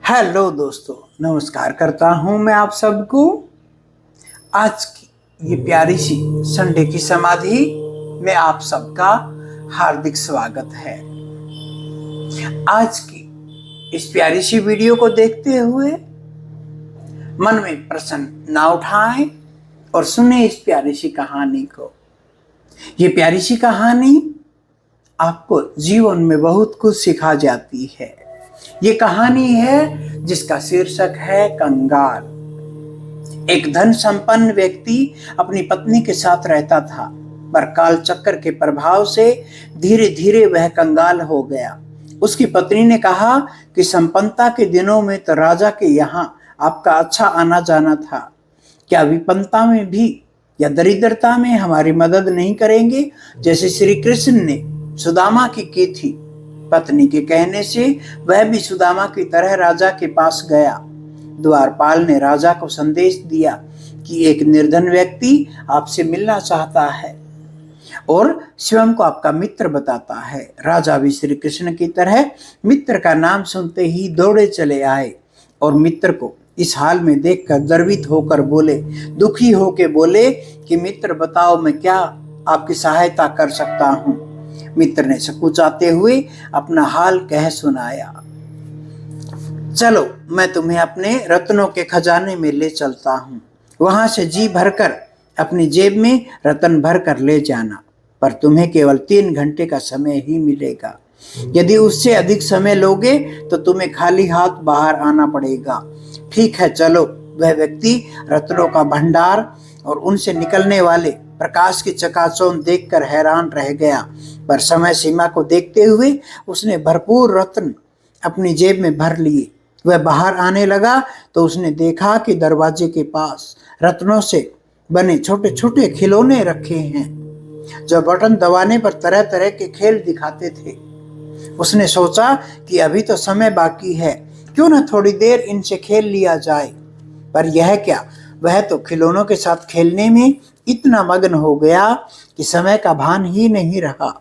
Hello दोस्तों, नमस्कार करता हूं मैं आप सबको। आज की ये प्यारी सी संडे की समाधि में आप सबका हार्दिक स्वागत है। आज की इस प्यारी सी वीडियो को देखते हुए मन में प्रश्न ना उठाएं और सुने इस प्यारी सी कहानी को। ये प्यारी सी कहानी आपको जीवन में बहुत कुछ सिखा जाती है। ये कहानी है जिसका शीर्षक है कंगाल। एक धन संपन्न व्यक्ति अपनी पत्नी के साथ रहता था, पर काल चक्र के प्रभाव से धीरे धीरे वह कंगाल हो गया। उसकी पत्नी ने कहा कि संपन्नता के दिनों में तो राजा के यहाँ आपका अच्छा आना जाना था, क्या विपन्नता में भी या दरिद्रता में हमारी मदद नहीं करेंगे, जैसे श्री कृष्ण ने सुदामा की थी। पत्नी के कहने से वह भी सुदामा की तरह राजा के पास गया। द्वारपाल ने राजा को संदेश दिया कि एक निर्धन व्यक्ति आपसे मिलना चाहता है और स्वयं को आपका मित्र बताता है। राजा भी श्री कृष्ण की तरह मित्र का नाम सुनते ही दौड़े चले आए और मित्र को इस हाल में देखकर गर्वित होकर बोले, दुखी होकर बोले कि मित्र बताओ मैं क्या आपकी सहायता कर सकता हूँ। मित्र ने सकुचाते हुए अपना हाल कह सुनाया। चलो मैं तुम्हें अपने रत्नों के खजाने में ले चलता हूँ, वहां से जी भरकर अपनी जेब में रत्न भर कर ले जाना, पर तुम्हें केवल 3 घंटे का समय ही मिलेगा। यदि उससे अधिक समय लोगे तो तुम्हें खाली हाथ बाहर आना पड़ेगा। ठीक है चलो। वह व्यक्ति रत्नों का भंडार और उनसे निकलने वाले प्रकाश की चकाचौंध देखकर हैरान रह गया, पर समय सीमा को देखते हुए उसने भरपूर रत्न अपनी जेब में भर लिए। वह बाहर आने लगा तो उसने देखा कि दरवाजे के पास रत्नों से बने छोटे छोटे खिलौने रखे हैं, जो बटन दबाने पर तरह तरह के खेल दिखाते थे। उसने सोचा कि अभी तो समय बाकी है, क्यों न थोड़ी देर इनसे खेल लिया जाए। पर यह क्या, वह तो खिलौनों के साथ खेलने में इतना मग्न हो गया कि समय का भान ही नहीं रहा।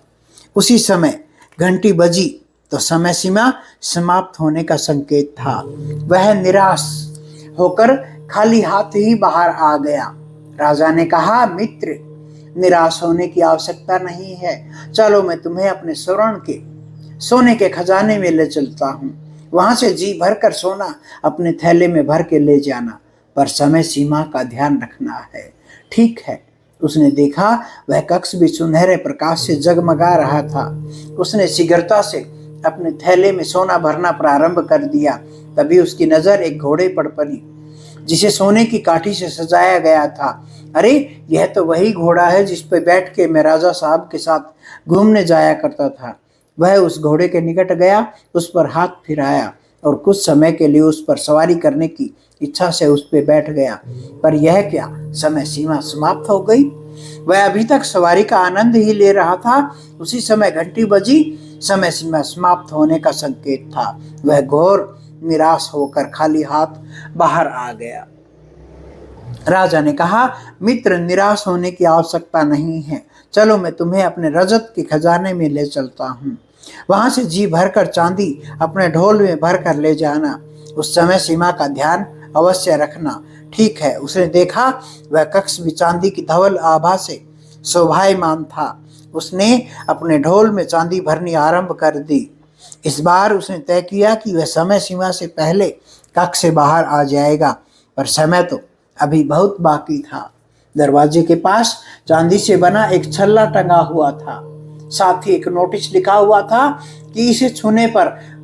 उसी समय घंटी बजी तो समय सीमा समाप्त होने का संकेत था। वह निराश होकर खाली हाथ ही बाहर आ गया। राजा ने कहा, मित्र निराश होने की आवश्यकता नहीं है, चलो मैं तुम्हें अपने सोने के खजाने में ले चलता हूँ, वहां से जी भर कर सोना अपने थैले में भर के ले जाना, पर समय सीमा का ध्यान रखना है। ठीक है। उसने देखा वह कक्ष भी सुनहरे प्रकाश से जगमगा रहा था। उसने शीघ्रता से अपने थैले में सोना भरना प्रारंभ कर दिया। तभी उसकी नजर एक घोड़े पर पड़ी जिसे सोने की काठी से सजाया गया था। अरे, यह तो वही घोड़ा है जिस पर बैठ के मैं राजा साहब के साथ घूमने जाया करता था। वह उस घोड़े के निकट गया, उस पर हाथ फिराया और कुछ समय के लिए उस पर सवारी करने की इच्छा से उस पर बैठ गया। पर यह क्या, समय सीमा समाप्त हो गई। वह अभी तक सवारी का आनंद ही ले रहा था। उसी समय घंटी बजी, समय सीमा समाप्त होने का संकेत था। वह घोर निराश होकर खाली हाथ बाहर आ गया। राजा ने कहा, मित्र निराश होने की आवश्यकता नहीं है, चलो मैं तुम्हें अपने रजत के खजाने में ले चलता हूँ, वहां से जी भरकर चांदी अपने ढोल में भर कर ले जाना। उस समय सीमा का ध्यान अवश्य रखना। ठीक है। उसने देखा वह कक्ष भी चांदी की धवल आभा से शोभायमान था। उसने अपने ढोल में चांदी भरनी आरंभ कर दी। इस बार उसने तय किया कि वह समय सीमा से पहले कक्ष से बाहर आ जाएगा, पर समय तो अभी बहुत बाकी था। दरवाजे के पास चांदी से बना एक छल्ला टंगा हुआ था। साथ ही एक नोटिस लिखा हुआ था कि इसे छूने पर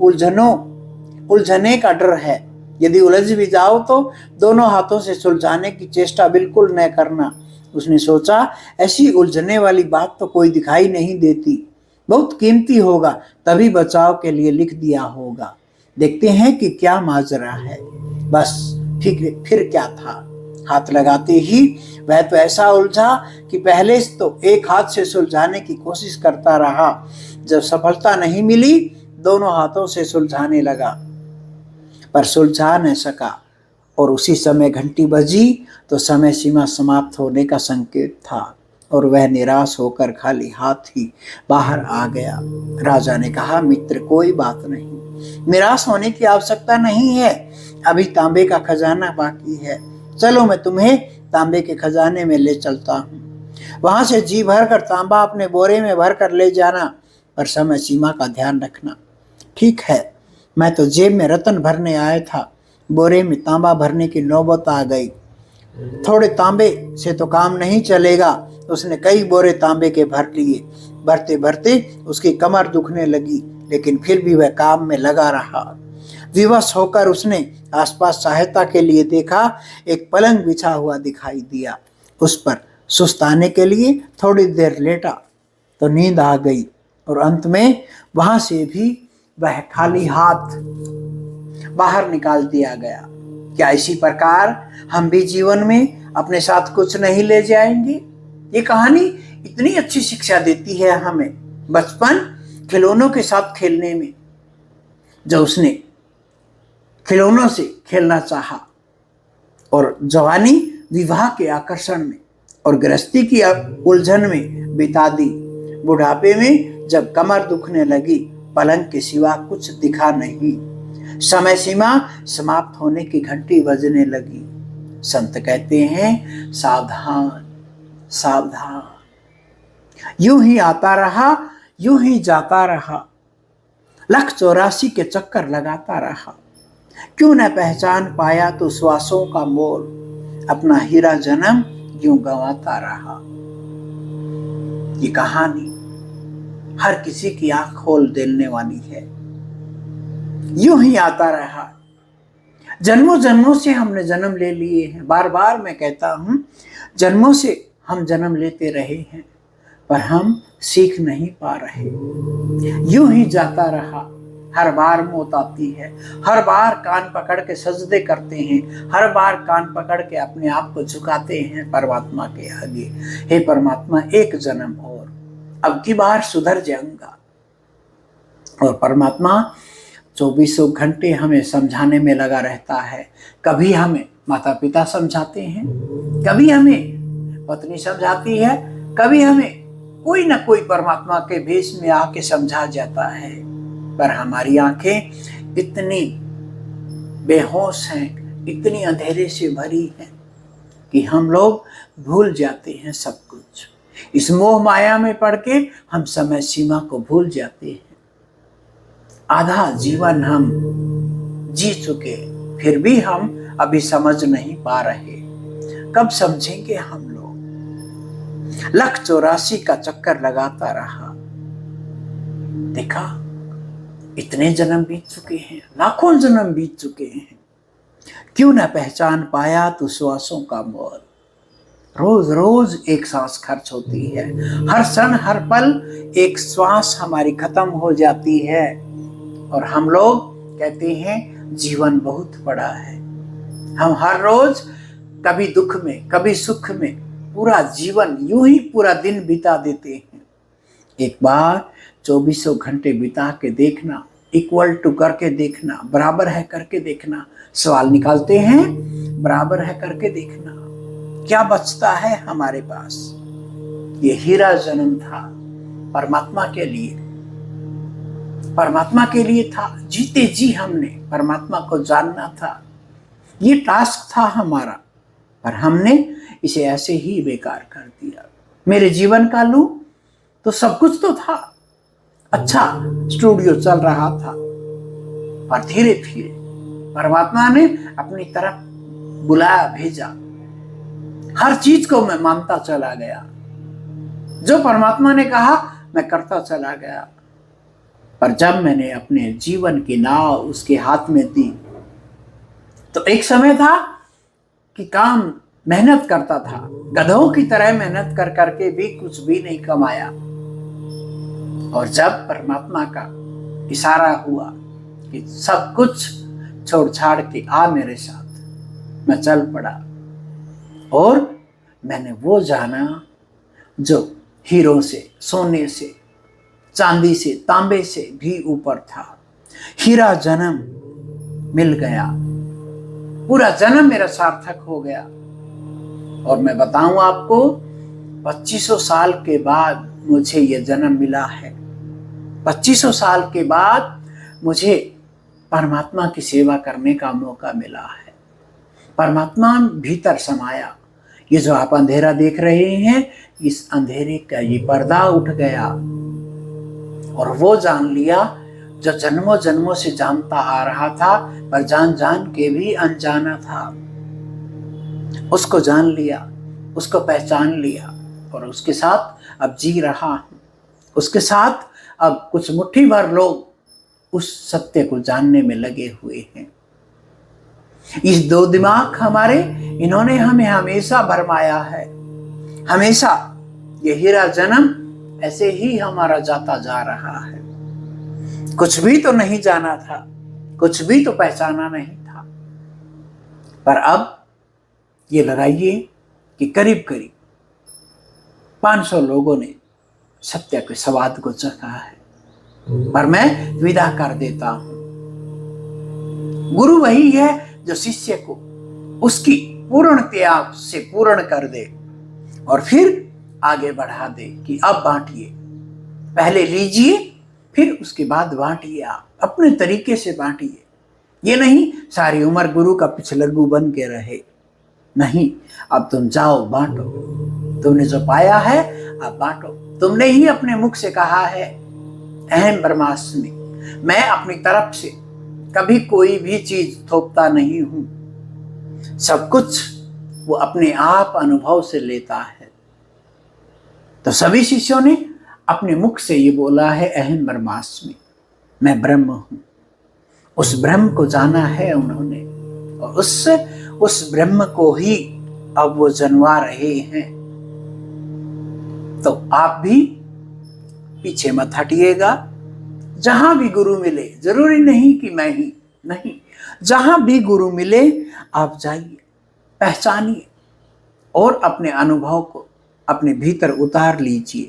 उलझने का डर है। यदि उलझ भी जाओ तो दोनों हाथों से सुलझाने की चेष्टा बिल्कुल न करना। उसने सोचा, ऐसी उलझने वाली बात तो कोई दिखाई नहीं देती, बहुत कीमती होगा, तभी बचाव के लिए लिख दिया होगा। देखते हैं कि क्या माजरा है। बस ठीक है, फिर क्या था। हाथ लगाते ही वह तो ऐसा उलझा कि पहले तो एक हाथ से सुलझाने की कोशिश करता रहा। जब सफलता नहीं मिली, दोनों हाथों से सुलझाने लगा, पर सुलझा न सका। और उसी समय घंटी बजी तो समय सीमा समाप्त होने का संकेत था और वह निराश होकर खाली हाथ ही बाहर आ गया। राजा ने कहा, मित्र कोई बात नहीं, निराश होने की आवश्यकता नहीं है, अभी तांबे का खजाना बाकी है। चलो मैं तुम्हें तांबे के खजाने में ले चलता हूँ। वहां से जी भर कर तांबा अपने बोरे में भर कर ले जाना, पर समय सीमा का ध्यान रखना। ठीक है, मैं तो जेब में रत्न भरने आया था, बोरे में तांबा भरने की नौबत आ गई। थोड़े तांबे से तो काम नहीं चलेगा। उसने कई बोरे तांबे के भर लिए। भरते भरते उसकी कमर दुखने लगी, लेकिन फिर भी वह काम में लगा रहा। विवश होकर उसने आसपास सहायता के लिए देखा। एक पलंग बिछा हुआ दिखाई दिया। उस पर सुस्ताने के लिए थोड़ी देर लेटा तो नींद आ गई, और अंत में वहां से भी वह खाली हाथ बाहर निकाल दिया गया। क्या इसी प्रकार हम भी जीवन में अपने साथ कुछ नहीं ले जाएंगे? ये कहानी इतनी अच्छी शिक्षा देती है हमें। बचपन खिलौनों के साथ खेलने में, जो उसने खिलौनों से खेलना चाहा, और जवानी विवाह के आकर्षण में और गृहस्थी की उलझन में बिता दी। बुढ़ापे में जब कमर दुखने लगी, पलंग के सिवा कुछ दिखा नहीं। समय सीमा समाप्त होने की घंटी बजने लगी। संत कहते हैं, सावधान सावधान। यूं ही आता रहा, यूं ही जाता रहा, 184 के चक्कर लगाता रहा। क्यों न पहचान पाया तो श्वासों का मोल, अपना हीरा जन्म यूं गंवाता रहा। ये कहानी हर किसी की आंख खोल देने वाली है। यूं ही आता रहा। जन्मों जन्मों से हमने जन्म ले लिए हैं। बार बार मैं कहता हूं, जन्मों से हम जन्म लेते रहे हैं, पर हम सीख नहीं पा रहे। यूं ही जाता रहा। हर बार मौत आती है, हर बार कान पकड़ के सजदे करते हैं, हर बार कान पकड़ के अपने आप को झुकाते हैं परमात्मा के आगे। हे परमात्मा, एक जन्म और, अब की बार सुधर जाऊंगा। और परमात्मा 24 घंटे हमें समझाने में लगा रहता है। कभी हमें माता पिता समझाते हैं, कभी हमें पत्नी समझाती है, कभी हमें कोई ना कोई परमात्मा के भेष में आके समझा जाता है। पर हमारी आंखें इतनी बेहोश हैं, इतनी अंधेरे से भरी हैं कि हम लोग भूल जाते हैं सब कुछ। इस मोह माया में पड़ के हम समय सीमा को भूल जाते हैं। आधा जीवन हम जी चुके, फिर भी हम अभी समझ नहीं पा रहे। कब समझेंगे हम लोग? 184 का चक्कर लगाता रहा। देखा, इतने जन्म बीत चुके हैं, लाखों जन्म बीत चुके हैं। क्यों न पहचान पाया तो श्वासों का मोल। रोज रोज एक सांस खर्च होती है, हर क्षण हर पल एक श्वास हमारी खत्म हो जाती है। और हम लोग कहते हैं जीवन बहुत बड़ा है। हम हर रोज कभी दुख में कभी सुख में पूरा जीवन यूं ही पूरा दिन बिता देते हैं। एक बार 24 घंटे बिता के देखना, इक्वल टू करके देखना, बराबर है करके देखना। सवाल निकालते हैं, बराबर है करके देखना, क्या बचता है हमारे पास? ये हीरा जन्म था परमात्मा के लिए, परमात्मा के लिए था। जीते जी हमने परमात्मा को जानना था। ये टास्क था हमारा, पर हमने इसे ऐसे ही बेकार कर दिया। मेरे जीवन का लूं तो सब कुछ तो था, अच्छा स्टूडियो चल रहा था, पर धीरे धीरे परमात्मा ने अपनी तरफ बुलाया, भेजा। हर चीज को मैं मानता चला गया, जो परमात्मा ने कहा मैं करता चला गया। पर जब मैंने अपने जीवन की नाव उसके हाथ में दी, तो एक समय था कि काम मेहनत करता था, गधों की तरह मेहनत कर करके भी कुछ भी नहीं कमाया। और जब परमात्मा का इशारा हुआ कि सब कुछ छोड़ छाड़ के आ मेरे साथ, मैं चल पड़ा। और मैंने वो जाना जो हीरों से, सोने से, चांदी से, तांबे से भी ऊपर था। हीरा जन्म मिल गया, पूरा जन्म मेरा सार्थक हो गया। और मैं बताऊं आपको, 2500 साल के बाद मुझे ये जन्म मिला है। 2500 साल के बाद मुझे परमात्मा की सेवा करने का मौका मिला है। परमात्मा भीतर समाया। ये जो आप अंधेरा देख रहे हैं, इस अंधेरे का ये पर्दा उठ गया और वो जान लिया जो जन्मों जन्मों से जानता आ रहा था, पर जान जान के भी अनजाना था। उसको जान लिया, उसको पहचान लिया और उसके साथ अब जी रहा हूं। उसके साथ अब कुछ मुट्ठी भर लोग उस सत्य को जानने में लगे हुए हैं। इस दो दिमाग हमारे, इन्होंने हमें हमेशा भरमाया है। हमेशा ये हीरा जन्म ऐसे ही हमारा जाता जा रहा है। कुछ भी तो नहीं जाना था, कुछ भी तो पहचाना नहीं था, पर अब ये लगाइए कि करीब करीब 500 लोगों ने सत्य के स्वाद को चखा है। पर मैं विदा कर देता हूं। गुरु वही है जो शिष्य को उसकी पूर्ण त्याग से पूर्ण कर दे और फिर आगे बढ़ा दे कि अब बांटिए। पहले लीजिए, फिर उसके बाद बांटिए। आप अपने तरीके से बांटिए। ये नहीं सारी उम्र गुरु का पिछलग्गू बन के रहे। नहीं, अब तुम जाओ, बांटो। तुमने जो पाया है अब बांटो। तुमने ही अपने मुख से कहा है, अहम ब्रह्मास्मि, मैं अपनी तरफ से कभी कोई भी चीज थोपता नहीं हूं। सब कुछ वो अपने आप अनुभव से लेता है। तो सभी शिष्यों ने अपने मुख से ये बोला है, अहम ब्रह्मास्मि, मैं ब्रह्म हूं। उस ब्रह्म को जाना है उन्होंने और उस ब्रह्म को ही अब वो जनवा रहे हैं। तो आप भी पीछे मत हटिएगा। जहां भी गुरु मिले, जरूरी नहीं कि मैं ही, नहीं, जहां भी गुरु मिले आप जाइए, पहचानिए और अपने अनुभव को अपने भीतर उतार लीजिए।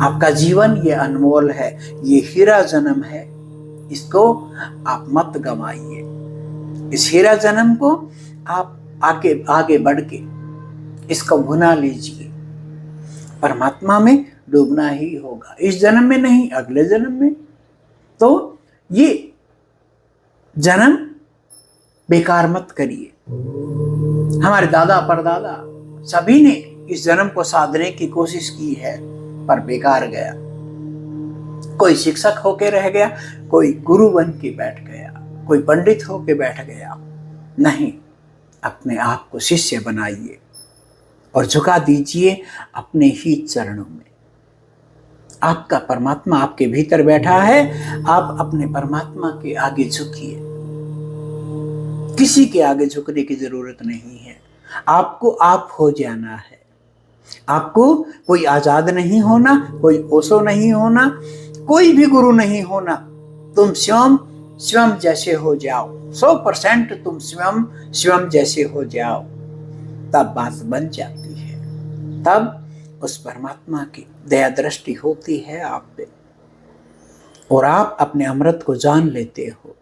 आपका जीवन ये अनमोल है, ये हीरा जन्म है, इसको आप मत गंवाइए। इस हीरा जन्म को आप आगे आगे बढ़ के इसको भुना लीजिए। परमात्मा में डूबना ही होगा, इस जन्म में नहीं, अगले जन्म में। तो ये जन्म बेकार मत करिए। हमारे दादा परदादा सभी ने इस जन्म को साधने की कोशिश की है, पर बेकार गया। कोई शिक्षक होके रह गया, कोई गुरु बन के बैठ गया, कोई पंडित होके बैठ गया। नहीं, अपने आप को शिष्य बनाइए और झुका दीजिए अपने ही चरणों में। आपका परमात्मा आपके भीतर बैठा है, आप अपने परमात्मा के आगे झुकिए। किसी के आगे झुकने की जरूरत नहीं है। आपको आप हो जाना है। आपको कोई आजाद नहीं होना, कोई ओशो नहीं होना, कोई भी गुरु नहीं होना। तुम स्वयं जैसे हो जाओ, 100% तुम स्वयं जैसे हो जाओ, तब बात बन जाती है। तब उस परमात्मा की दया दृष्टि होती है आप पे और आप अपने अमृत को जान लेते हो।